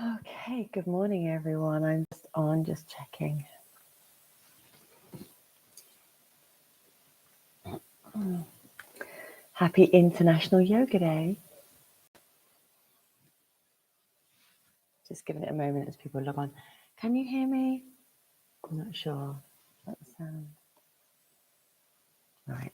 Okay, good morning, everyone. I'm just checking. Happy International Yoga Day. Just giving it a moment as people log on. Can you hear me? I'm not sure. That sound. Right.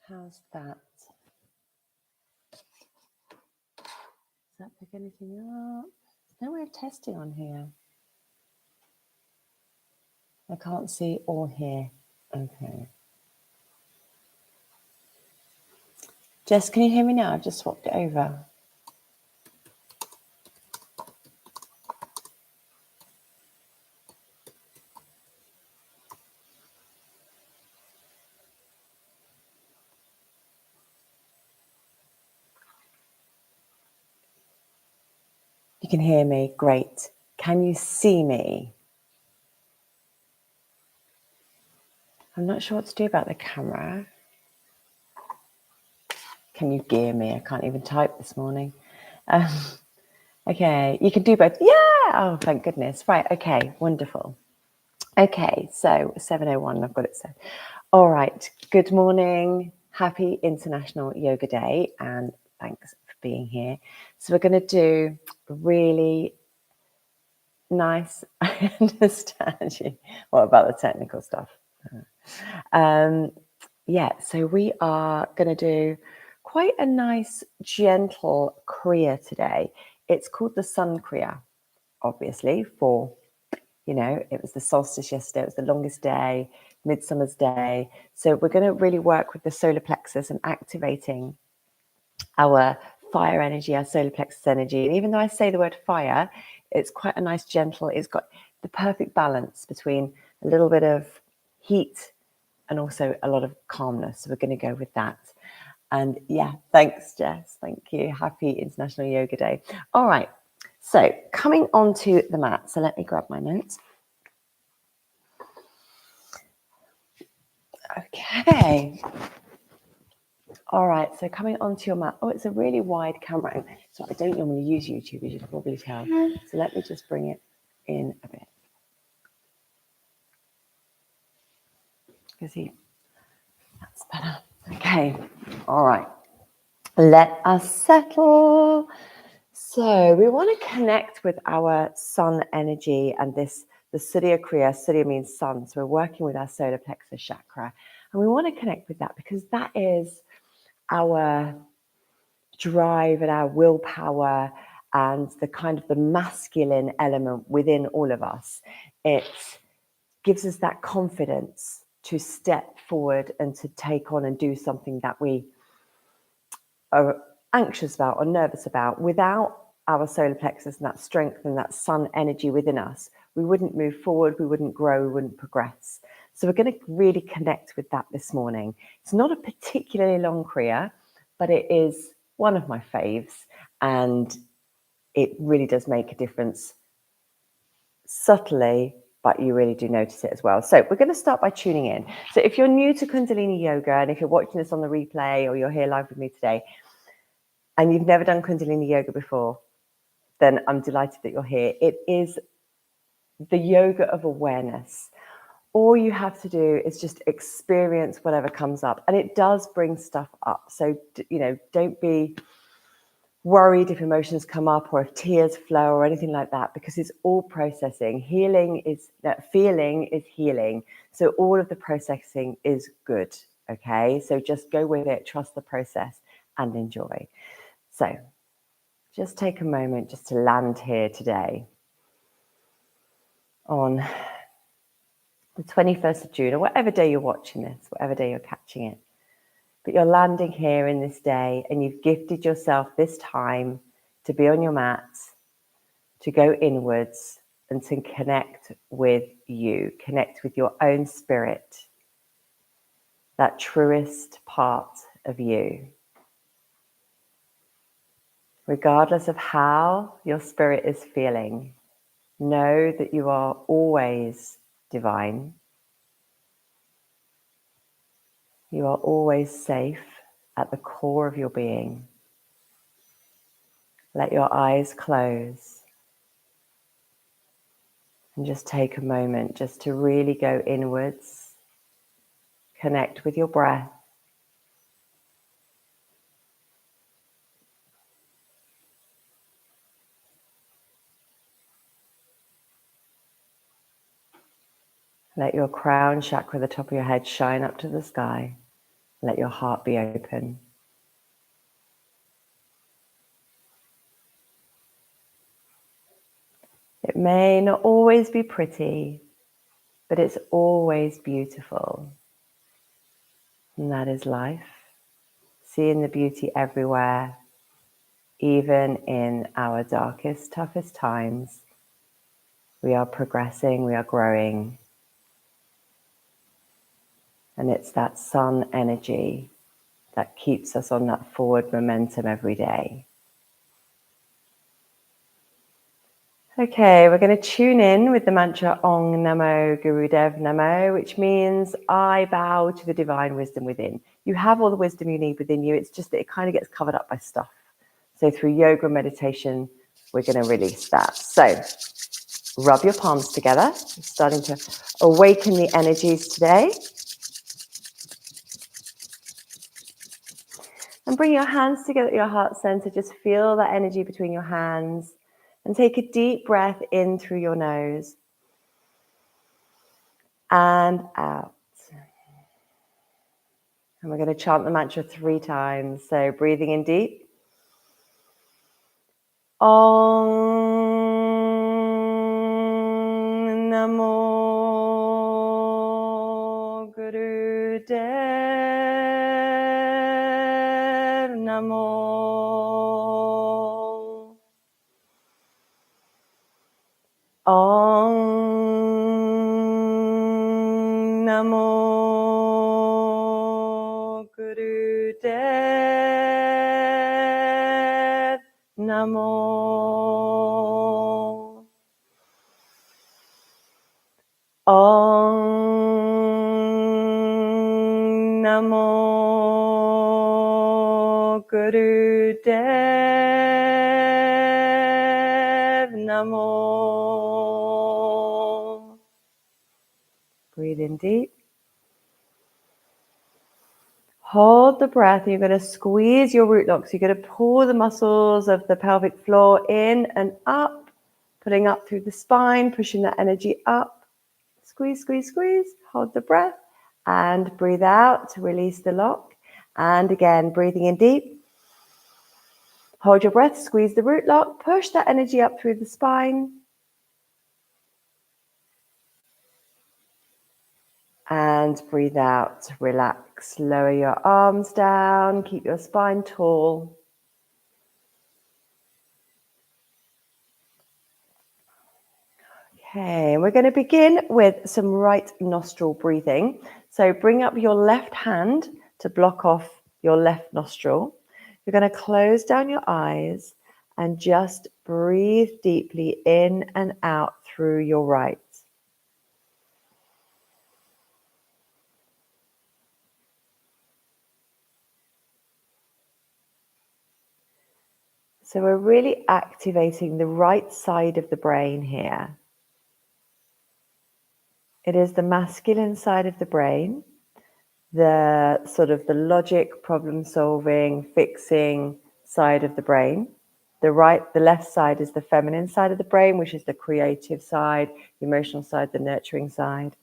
How's that? Does that pick anything up? There's no way of testing on here. I can't see or hear. Okay. Jess, can you hear me now? I've just swapped it over. You can hear me. Great. Can you see me? I'm not sure what to do about the camera. Can you gear me? I can't even type this morning. Okay, you can do both. Yeah! Oh, thank goodness. Right, okay, wonderful. Okay, so 7:01, I've got it set. All right, good morning. Happy International Yoga Day, and thanks for being here. So we're going to do a really nice, I understand you. What about the technical stuff? Yeah, so we are going to do quite a nice, gentle Kriya today. It's called the Sun Kriya, obviously, for, it was the solstice yesterday, it was the longest day, Midsummer's Day. So we're going to really work with the solar plexus and activating our fire energy, our solar plexus energy. And even though I say the word fire, it's quite a nice, gentle, it's got the perfect balance between a little bit of heat and also a lot of calmness. So we're going to go with that. And yeah, thanks, Jess. Thank you. Happy International Yoga Day. All right. So coming onto the mat. So let me grab my notes. Okay. All right. So coming onto your mat. Oh, it's a really wide camera. So I don't normally use YouTube, as you can probably tell. So let me just bring it in a bit. See, that's better. Okay. All right. Let us settle. So we want to connect with our sun energy and the Surya Kriya. Surya means sun. So we're working with our solar plexus chakra. And we want to connect with that because that is our drive and our willpower and the kind of the masculine element within all of us. It gives us that confidence to step forward and to take on and do something that we are anxious about or nervous about. Without our solar plexus and that strength and that sun energy within us, we wouldn't move forward, we wouldn't grow, we wouldn't progress. So we're going to really connect with that this morning. It's not a particularly long Kriya, but it is one of my faves, and it really does make a difference subtly, but you really do notice it as well. So we're going to start by tuning in. So if you're new to Kundalini yoga, and if you're watching this on the replay or you're here live with me today and you've never done Kundalini yoga before, then I'm delighted that you're here. It is the yoga of awareness. All you have to do is just experience whatever comes up, and it does bring stuff up. So, don't be worried if emotions come up or if tears flow or anything like that, because it's all processing. Feeling is healing. So all of the processing is good. Okay. So just go with it, trust the process, and enjoy. So just take a moment just to land here today on the 21st of June, or whatever day you're watching this, whatever day you're catching it. But you're landing here in this day, and you've gifted yourself this time to be on your mat, to go inwards, and to connect with you, connect with your own spirit, that truest part of you. Regardless of how your spirit is feeling, know that you are always divine. You are always safe at the core of your being. Let your eyes close and just take a moment just to really go inwards, connect with your breath. Let your crown chakra, the top of your head, shine up to the sky. Let your heart be open. It may not always be pretty, but it's always beautiful. And that is life. Seeing the beauty everywhere, even in our darkest, toughest times. We are progressing, we are growing. And it's that sun energy that keeps us on that forward momentum every day. Okay, we're going to tune in with the mantra Ong Namo Gurudev Namo, which means I bow to the divine wisdom within. You have all the wisdom you need within you. It's just that it kind of gets covered up by stuff. So through yoga and meditation, we're going to release that. So rub your palms together. You're starting to awaken the energies today. And bring your hands together at your heart center. Just feel that energy between your hands. And take a deep breath in through your nose. And out. And we're going to chant the mantra 3 times. So breathing in deep. Om Namo Gurudev Namo. Om Namo Gurudev Namo. Om Namo Gurudev Namo. Breathe in deep. Hold the breath. You're going to squeeze your root locks. You're going to pull the muscles of the pelvic floor in and up, pulling up through the spine, pushing that energy up. Squeeze, squeeze, squeeze. Hold the breath and breathe out to release the lock. And again, breathing in deep. Hold your breath, squeeze the root lock, push that energy up through the spine. And breathe out, relax, lower your arms down, keep your spine tall. Okay, and we're going to begin with some right nostril breathing. So bring up your left hand to block off your left nostril. You're going to close down your eyes and just breathe deeply in and out through your right. So we're really activating the right side of the brain here. It is the masculine side of the brain, the sort of the logic, problem solving, fixing side of the brain. The left side is the feminine side of the brain, which is the creative side, the emotional side, the nurturing side.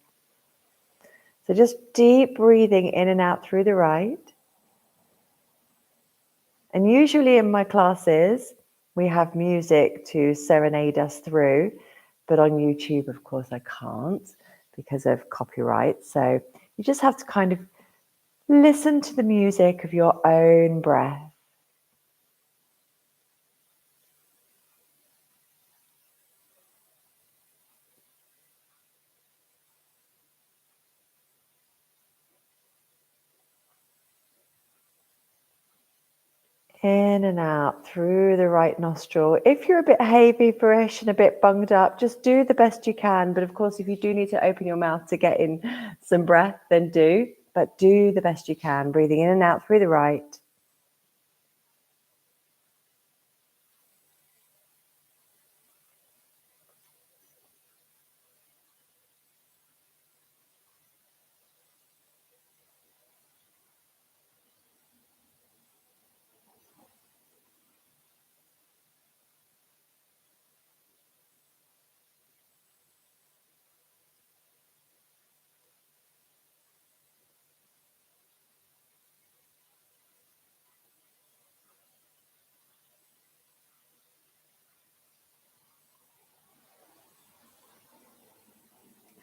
So just deep breathing in and out through the right. And usually in my classes, we have music to serenade us through, but on YouTube, of course, I can't because of copyright. So you just have to kind of listen to the music of your own breath. In and out through the right nostril. If you're a bit hay feverish and a bit bunged up, just do the best you can. But of course, if you do need to open your mouth to get in some breath, then do. But do the best you can, breathing in and out through the right.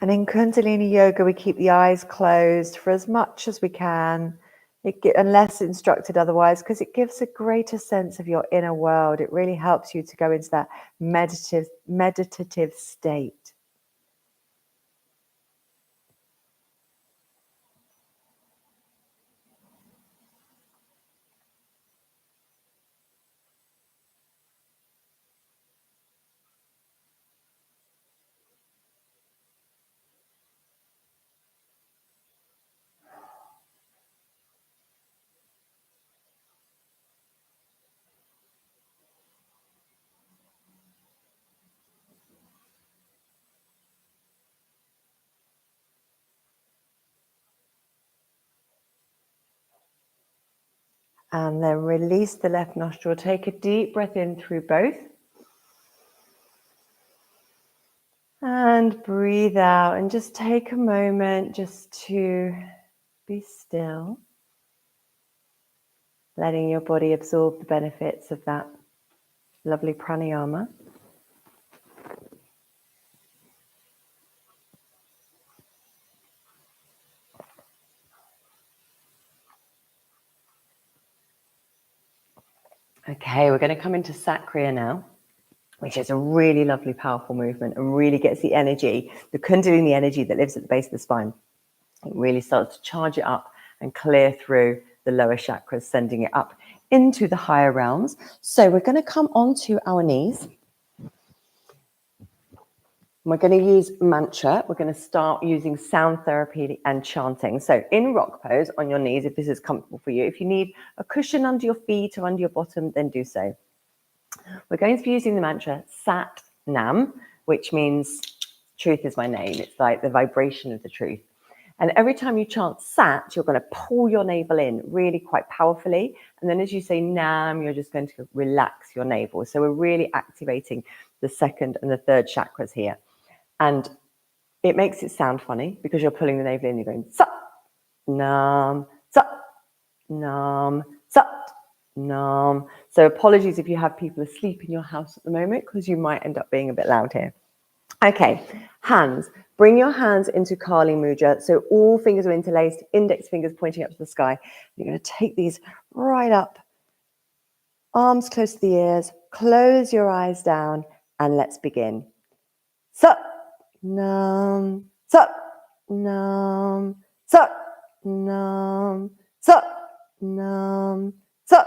And in Kundalini Yoga, we keep the eyes closed for as much as we can, unless instructed otherwise, because it gives a greater sense of your inner world. It really helps you to go into that meditative state. And then release the left nostril. Take a deep breath in through both. And breathe out and just take a moment just to be still, letting your body absorb the benefits of that lovely pranayama. Okay, we're going to come into Sakriya now, which is a really lovely, powerful movement and really gets the energy, the Kundalini energy that lives at the base of the spine. It really starts to charge it up and clear through the lower chakras, sending it up into the higher realms. So we're going to come onto our knees. We're going to use mantra. We're going to start using sound therapy and chanting. So in rock pose on your knees, if this is comfortable for you. If you need a cushion under your feet or under your bottom, then do so. We're going to be using the mantra Sat Nam, which means truth is my name. It's like the vibration of the truth. And every time you chant Sat, you're going to pull your navel in really quite powerfully. And then as you say Nam, you're just going to relax your navel. So we're really activating the second and the third chakras here. And it makes it sound funny because you're pulling the navel in, you're going Sat Nam, Sat Nam, Sat Nam. So apologies if you have people asleep in your house at the moment because you might end up being a bit loud here. Okay, hands. Bring your hands into Kali Mudra. So all fingers are interlaced, index fingers pointing up to the sky. You're going to take these right up, arms close to the ears, close your eyes down, and let's begin. Sat Nam, Sat Nam, Sat Nam, Sat Nam, Sat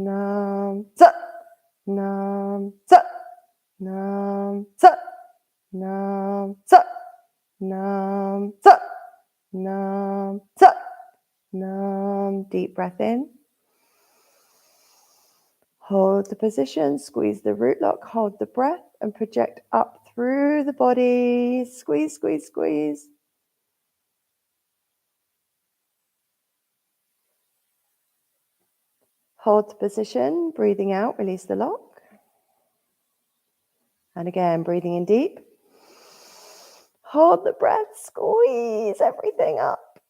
Nam, sa, nam, sa, nam, sa, nam, sa, nam, sa, nam, sa, nam. Deep breath in. Hold the position, squeeze the root lock, hold the breath and project up through the body. Squeeze, squeeze, squeeze. Hold the position, breathing out, release the lock. And again, breathing in deep. Hold the breath, squeeze everything up.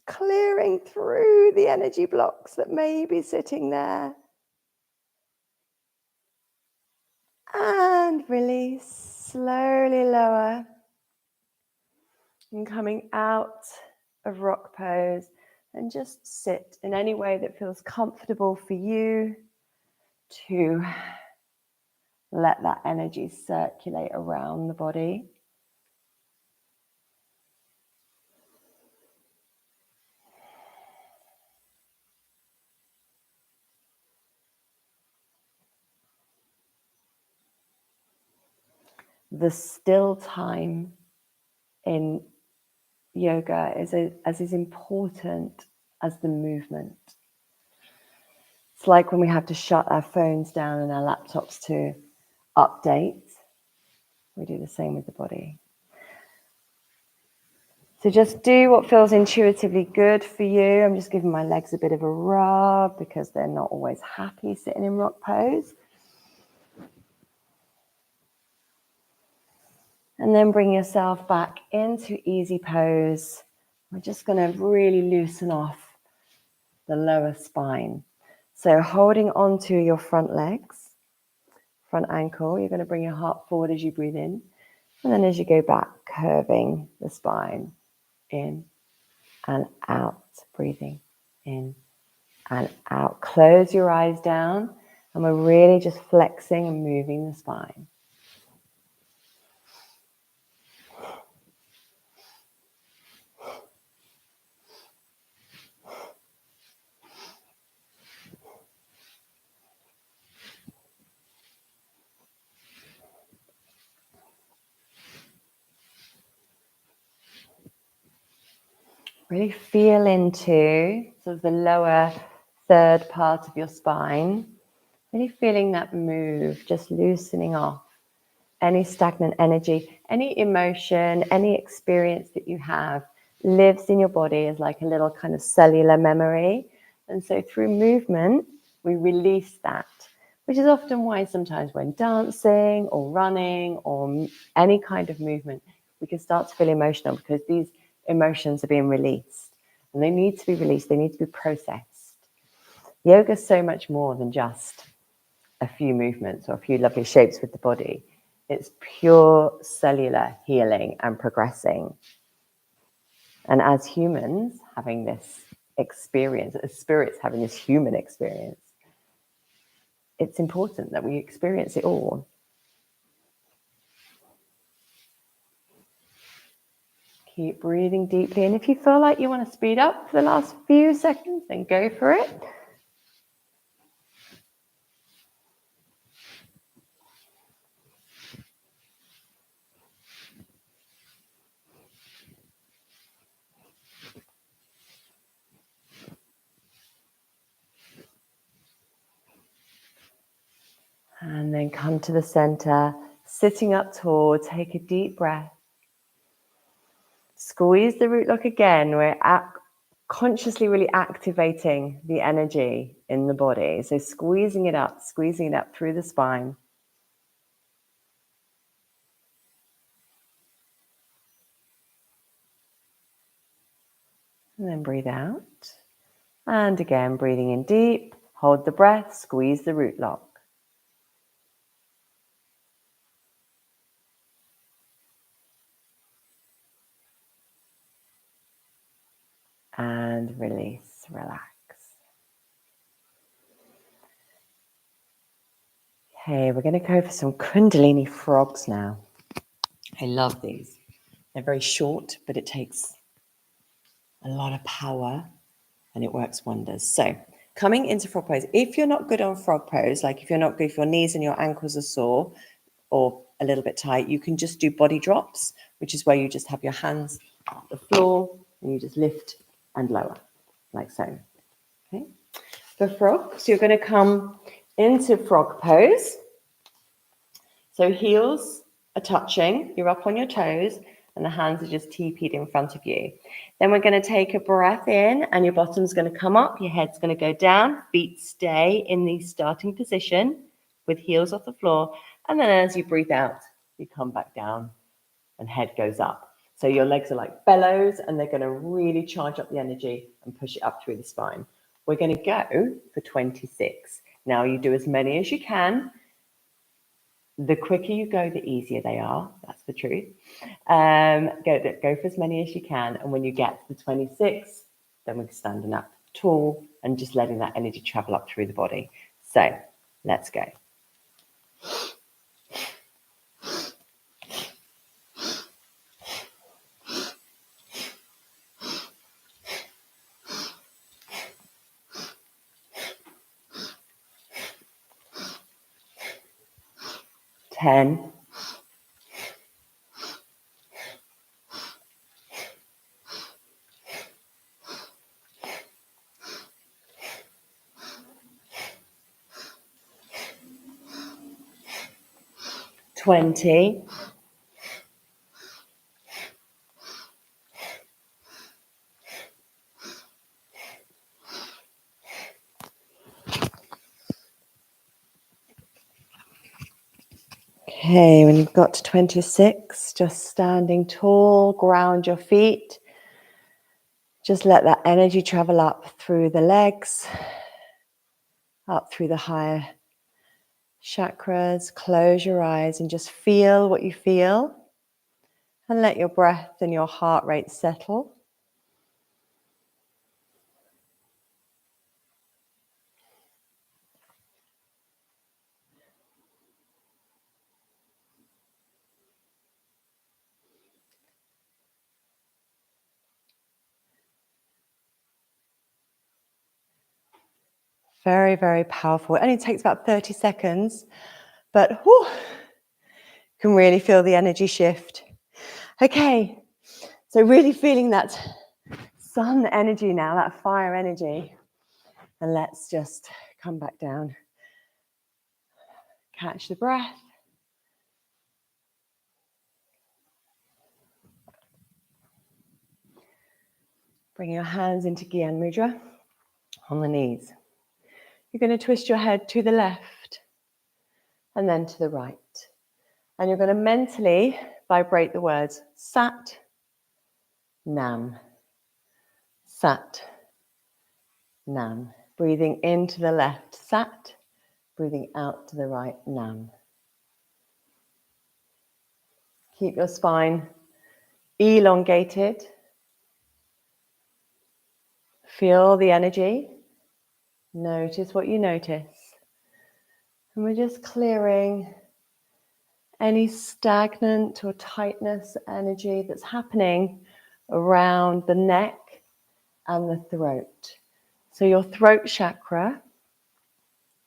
Clearing through the energy blocks that may be sitting there. And release, slowly lower. And coming out of rock pose and just sit in any way that feels comfortable for you to let that energy circulate around the body. The still time in yoga is as important as the movement. It's like when we have to shut our phones down and our laptops to update. We do the same with the body. So just do what feels intuitively good for you. I'm just giving my legs a bit of a rub because they're not always happy sitting in rock pose. And then bring yourself back into easy pose. We're just going to really loosen off the lower spine. So holding onto your front legs, front ankle, you're going to bring your heart forward as you breathe in. And then as you go back, curving the spine in and out, breathing in and out. Close your eyes down and we're really just flexing and moving the spine. Really feel into sort of the lower third part of your spine. Really feeling that move, just loosening off any stagnant energy, any emotion, any experience that you have lives in your body as like a little kind of cellular memory. And so through movement, we release that, which is often why sometimes when dancing or running or any kind of movement, we can start to feel emotional because these emotions are being released and they need to be released. They need to be processed. Yoga is so much more than just a few movements or a few lovely shapes with the body. It's pure cellular healing and progressing. And as humans having this experience, as spirits having this human experience, it's important that we experience it all. Keep breathing deeply. And if you feel like you want to speed up for the last few seconds, then go for it. And then come to the center, sitting up tall, take a deep breath. Squeeze the root lock again. We're consciously really activating the energy in the body. So squeezing it up through the spine. And then breathe out. And again, breathing in deep. Hold the breath, squeeze the root lock. And release, relax. Okay, we're going to go for some Kundalini frogs now. I love these. They're very short, but it takes a lot of power and it works wonders. So coming into frog pose, if you're not good on frog pose, like if you're not good, if your knees and your ankles are sore or a little bit tight, you can just do body drops, which is where you just have your hands on the floor and you just lift and lower, like so. Okay. For frog, so you're going to come into frog pose. So heels are touching, you're up on your toes, and the hands are just TP'd in front of you. Then we're going to take a breath in, and your bottom's going to come up, your head's going to go down, feet stay in the starting position with heels off the floor, and then as you breathe out, you come back down and head goes up. So your legs are like bellows, and they're going to really charge up the energy and push it up through the spine. We're going to go for 26. Now you do as many as you can. The quicker you go, the easier they are. That's the truth. Go for as many as you can. And when you get to the 26, then we're standing up tall and just letting that energy travel up through the body. So let's go. 10. 20. 'Okay, when you've got to 26, just standing tall, ground your feet. Just let that energy travel up through the legs, up through the higher chakras. Close your eyes and just feel what you feel. And let your breath and your heart rate settle. Very, very powerful. It only takes about 30 seconds, but whew, can really feel the energy shift. Okay, so really feeling that sun energy now, that fire energy. And let's just come back down. Catch the breath. Bring your hands into Gyan Mudra on the knees. You're going to twist your head to the left and then to the right. And you're going to mentally vibrate the words Sat, Nam. Sat, Nam. Breathing into the left, Sat. Breathing out to the right, Nam. Keep your spine elongated. Feel the energy. Notice what you notice. And we're just clearing any stagnant or tightness energy that's happening around the neck and the throat. So your throat chakra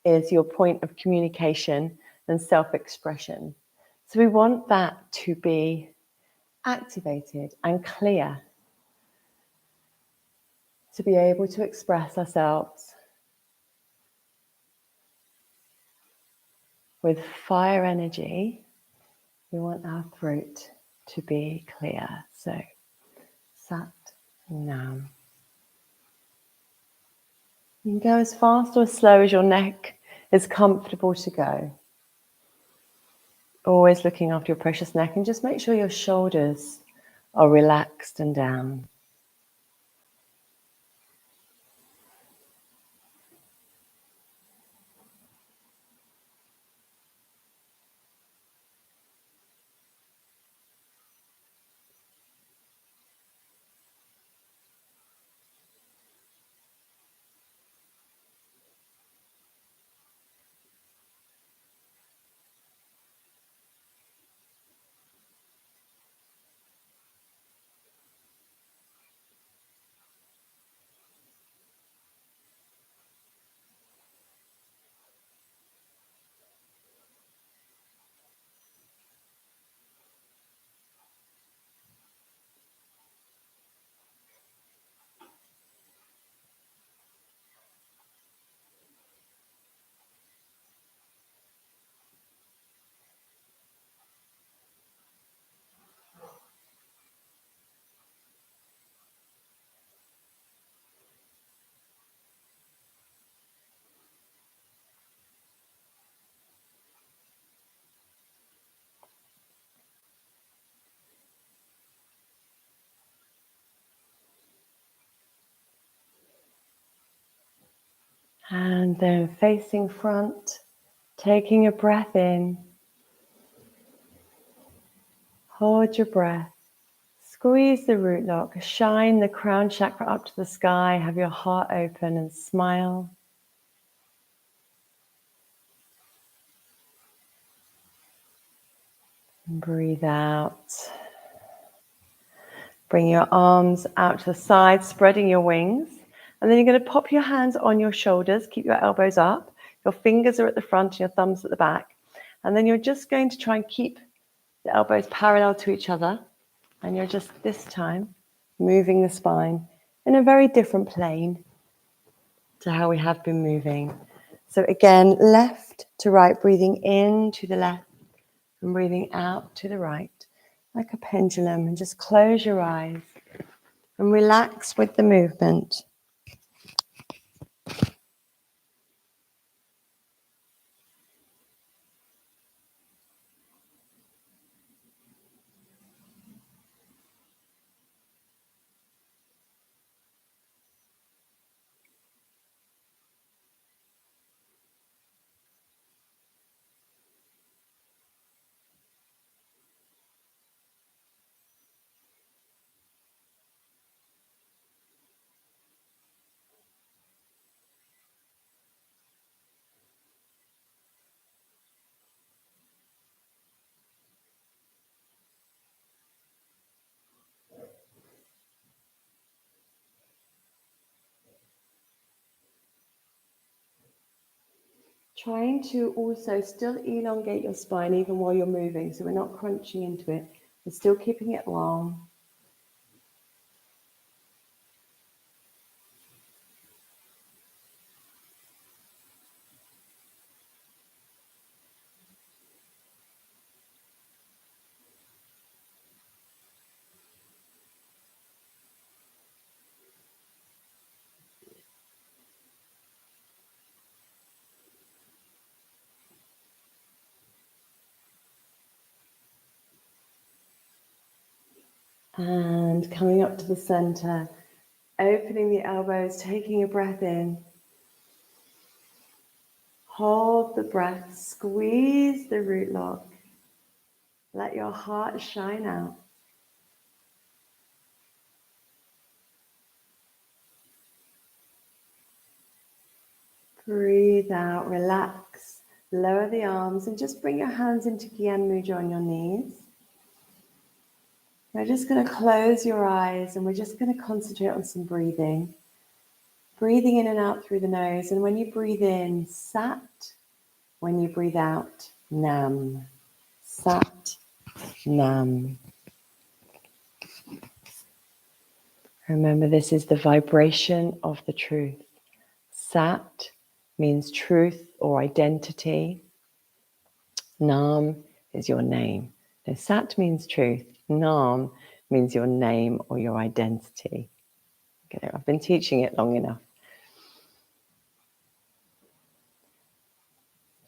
is your point of communication and self-expression. So we want that to be activated and clear, to be able to express ourselves with fire energy. We want our throat to be clear. So, Sat Nam. You can go as fast or as slow as your neck is comfortable to go. Always looking after your precious neck, and just make sure your shoulders are relaxed and down. And then facing front, taking a breath in. Hold your breath. Squeeze the root lock. Shine the crown chakra up to the sky. Have your heart open and smile. And breathe out. Bring your arms out to the side, spreading your wings. And then you're going to pop your hands on your shoulders. Keep your elbows up. Your fingers are at the front and your thumbs at the back. And then you're just going to try and keep the elbows parallel to each other. And you're just, this time, moving the spine in a very different plane to how we have been moving. So again, left to right, breathing in to the left and breathing out to the right, like a pendulum. And just close your eyes and relax with the movement. Trying to also still elongate your spine even while you're moving, so we're not crunching into it. We're still keeping it long. And coming up to the center, opening the elbows, taking a breath in. Hold the breath, squeeze the root lock. Let your heart shine out. Breathe out, relax, lower the arms and just bring your hands into Gyan Mudra on your knees. We're just going to close your eyes and we're just going to concentrate on some breathing. Breathing in and out through the nose. And when you breathe in, Sat. When you breathe out, Nam. Sat, Nam. Remember, this is the vibration of the truth. Sat means truth or identity. Nam is your name. Now, Sat means truth. Nam means your name or your identity. Okay, I've been teaching it long enough.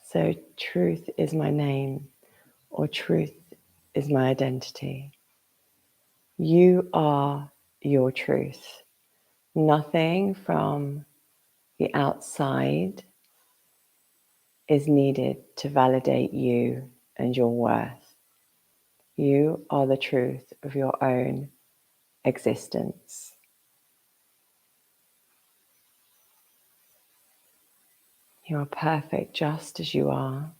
So truth is my name or truth is my identity. You are your truth. Nothing from the outside is needed to validate you and your worth. You are the truth of your own existence. You are perfect just as you are.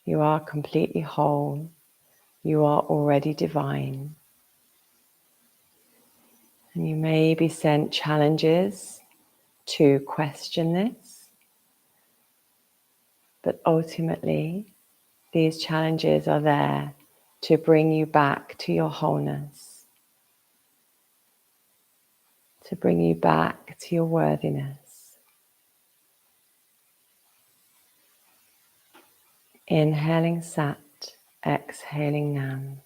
You are completely whole. You are already divine. And you may be sent challenges to question this, but ultimately, these challenges are there to bring you back to your wholeness, to bring you back to your worthiness. Inhaling Sat, exhaling Nam.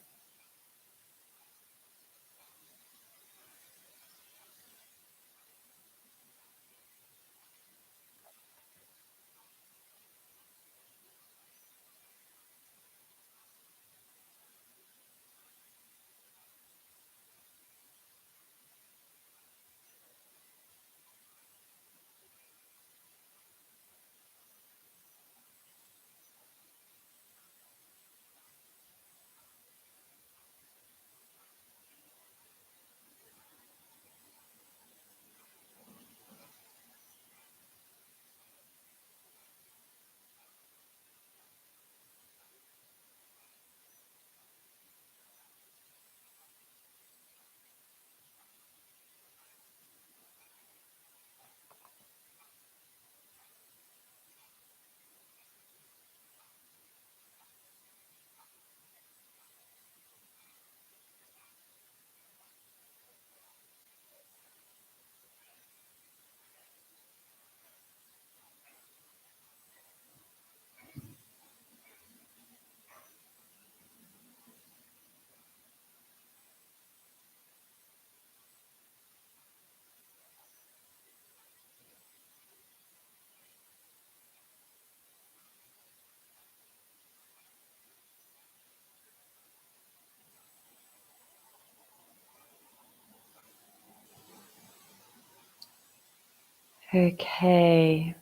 Okay,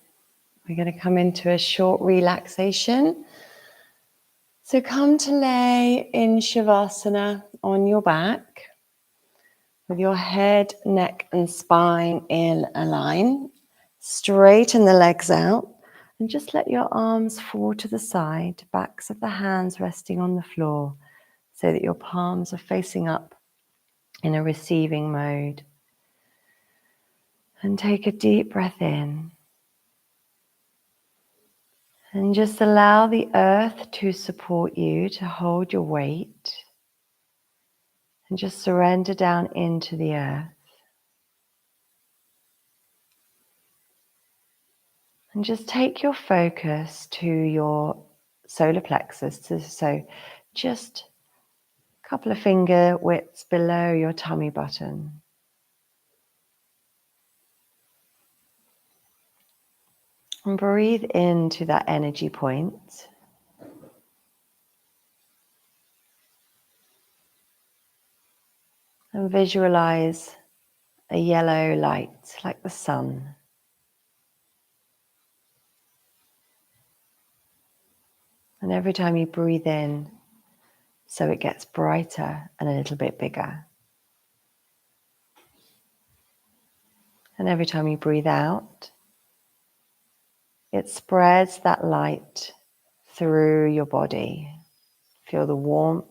we're going to come into a short relaxation. So come to lay in Shavasana on your back with your head, neck and spine in a line. Straighten the legs out and just let your arms fall to the side, backs of the hands resting on the floor so that your palms are facing up in a receiving mode. And take a deep breath in. And just allow the earth to support you, to hold your weight. And just surrender down into the earth. And just take your focus to your solar plexus. So just a couple of finger widths below your tummy button. And breathe into that energy point. And visualize a yellow light like the sun. And every time you breathe in, so it gets brighter and a little bit bigger. And every time you breathe out, it spreads that light through your body. Feel the warmth.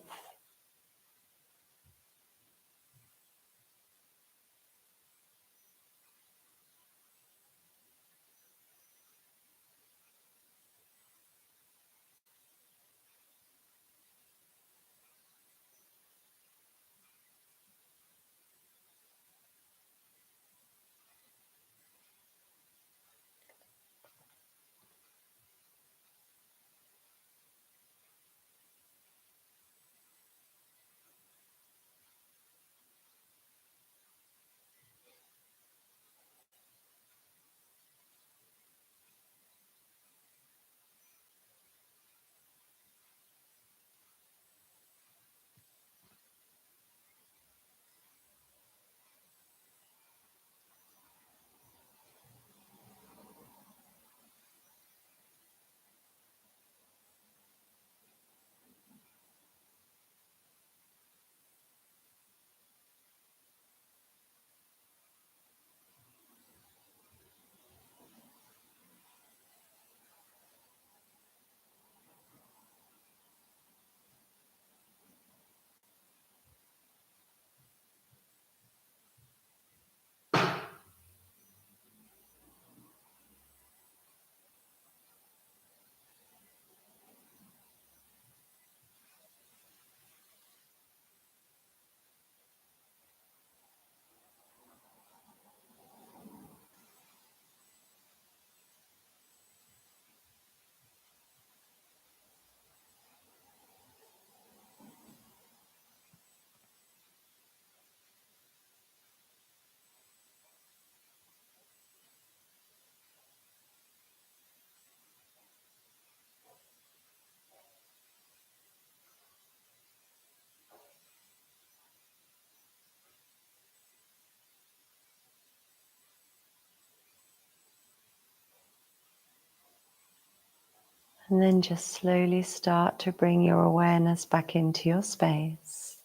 And then just slowly start to bring your awareness back into your space.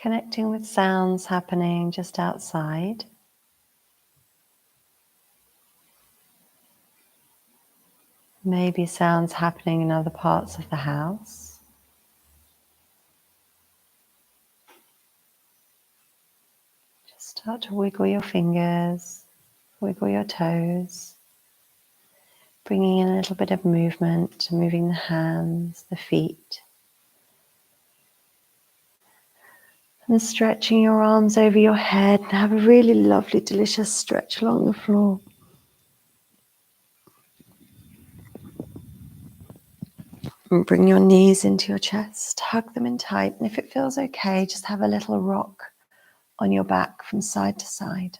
Connecting with sounds happening just outside. Maybe sounds happening in other parts of the house. Just start to wiggle your fingers, wiggle your toes. Bringing in a little bit of movement, moving the hands, the feet. And stretching your arms over your head and have a really lovely, delicious stretch along the floor. And bring your knees into your chest, hug them in tight. And if it feels okay, just have a little rock on your back from side to side.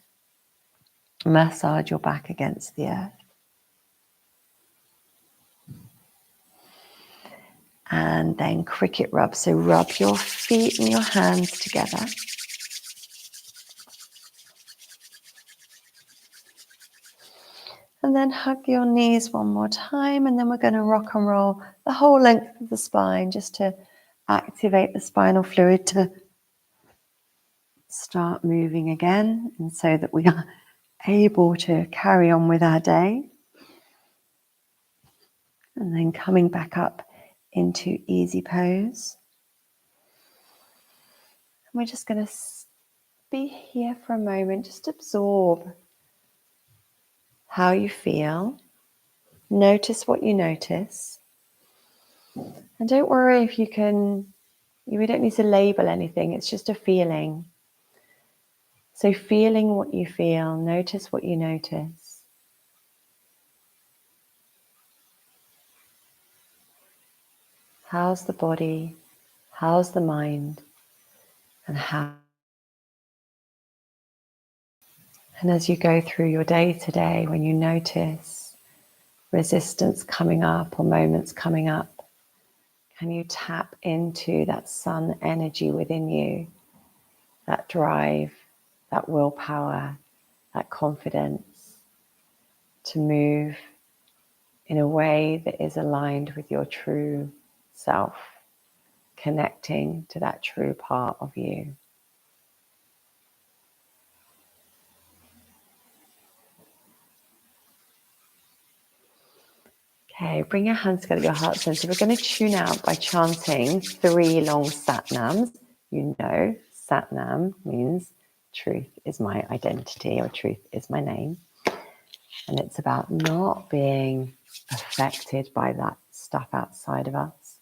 Massage your back against the earth. And then cricket rub. So rub your feet and your hands together. And then hug your knees one more time, and then we're going to rock and roll the whole length of the spine just to activate the spinal fluid to start moving again, and so that we are able to carry on with our day. And then coming back up into easy pose. And we're just going to be here for a moment, just absorb how you feel. Notice what you notice. And don't worry if we don't need to label anything, it's just a feeling. So feeling what you feel, notice what you notice. How's the body? How's the mind? And as you go through your day today, when you notice resistance coming up or moments coming up, can you tap into that sun energy within you, that drive, that willpower, that confidence to move in a way that is aligned with your true self, connecting to that true part of you. Okay, bring your hands together, your heart center. We're going to tune out by chanting 3 long satnams. You know, satnam means truth is my identity, or truth is my name. And it's about not being affected by that stuff outside of us.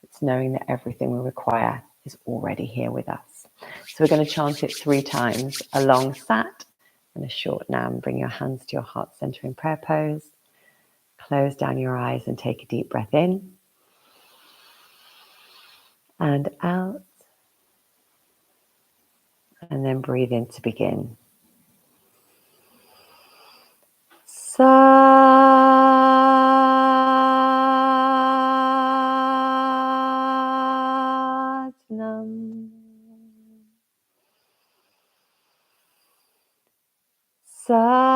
It's knowing that everything we require is already here with us. So we're going to chant it 3 times, a long sat and a short nam. Bring your hands to your heart center in prayer pose. Close down your eyes and take a deep breath in and out. And then breathe in to begin. Satnam. Satnam.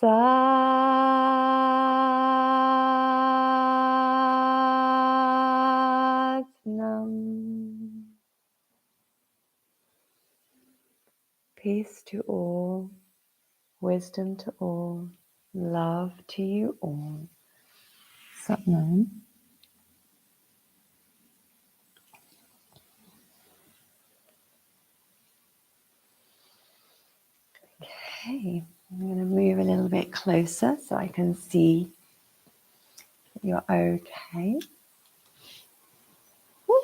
Satnam. Peace to all, wisdom to all, love to you all. Satnam. Okay, I'm going to move a little bit closer so I can see that you're okay. Woo.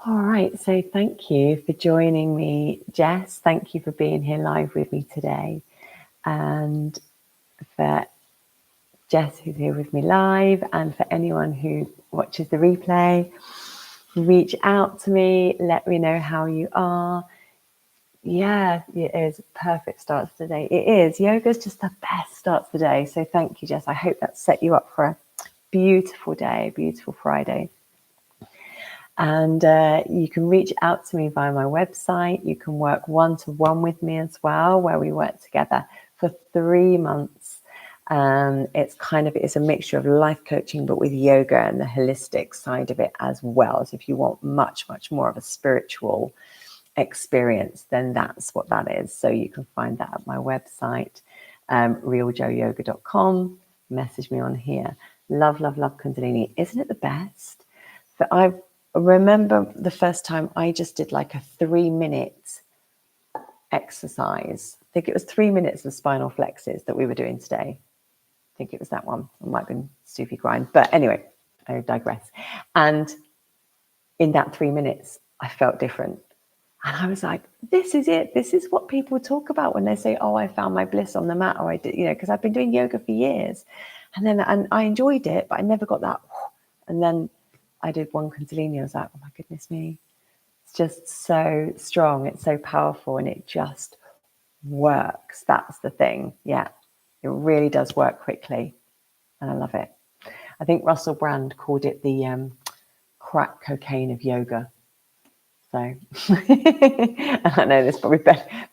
All right, so thank you for joining me, Jess. Thank you for being here live with me today. And for Jess, who's here with me live, and for anyone who watches the replay, reach out to me, let me know how you are. Yeah, it is a perfect start to the day. It is. Yoga is just the best start to the day. So thank you, Jess. I hope that set you up for a beautiful day, beautiful Friday. And you can reach out to me via my website. You can work one-to-one with me as well, where we work together for 3 months. It's a mixture of life coaching, but with yoga and the holistic side of it as well. So if you want much, much more of a spiritual experience, then that's what that is. So you can find that at my website, realjoeyoga.com. Message me on here. Love, love, love Kundalini. Isn't it the best? But I remember the first time I just did like a 3-minute exercise. I think it was 3 minutes of spinal flexes that we were doing today. I think it was that one. It might have been Sufi grind. But anyway, I digress. And in that 3 minutes, I felt different. And I was like, this is it. This is what people talk about when they say, oh, I found my bliss on the mat, or I did, because I've been doing yoga for years. And I enjoyed it, but I never got that. And then I did one Kundalini. I was like, oh my goodness me. It's just so strong. It's so powerful, and it just works. That's the thing. Yeah, it really does work quickly. And I love it. I think Russell Brand called it the crack cocaine of yoga. So I know there's probably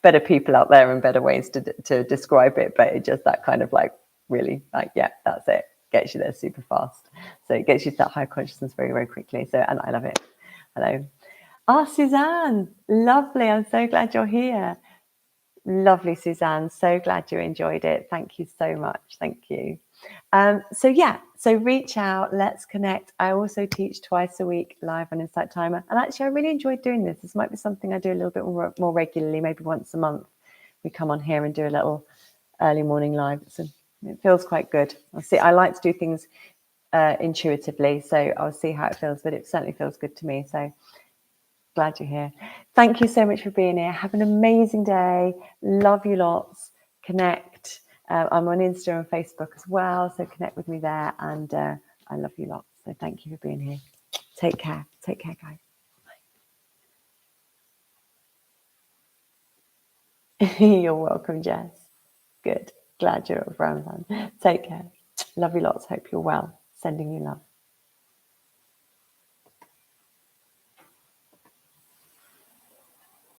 better people out there and better ways to describe it, but it just that kind of like really like, yeah, that's it. Gets you there super fast. So it gets you to that high consciousness very, very quickly. So, and I love it. Hello. Ah, Suzanne, lovely. I'm so glad you're here. Lovely, Suzanne. So glad you enjoyed it. Thank you so much. Thank you. So yeah, so reach out, let's connect. I also teach twice a week live on Insight Timer. And actually, I really enjoyed doing this. This might be something I do a little bit more regularly, maybe once a month. We come on here and do a little early morning live. So it feels quite good. I like to do things intuitively, so I'll see how it feels, but it certainly feels good to me. So glad you're here. Thank you so much for being here. Have an amazing day. Love you lots. Connect. I'm on Insta and Facebook as well, so connect with me there. And I love you lots. So thank you for being here. Take care. Take care, guys. Bye. You're welcome, Jess. Good. Glad you're at Brown. Take care. Love you lots. Hope you're well. Sending you love.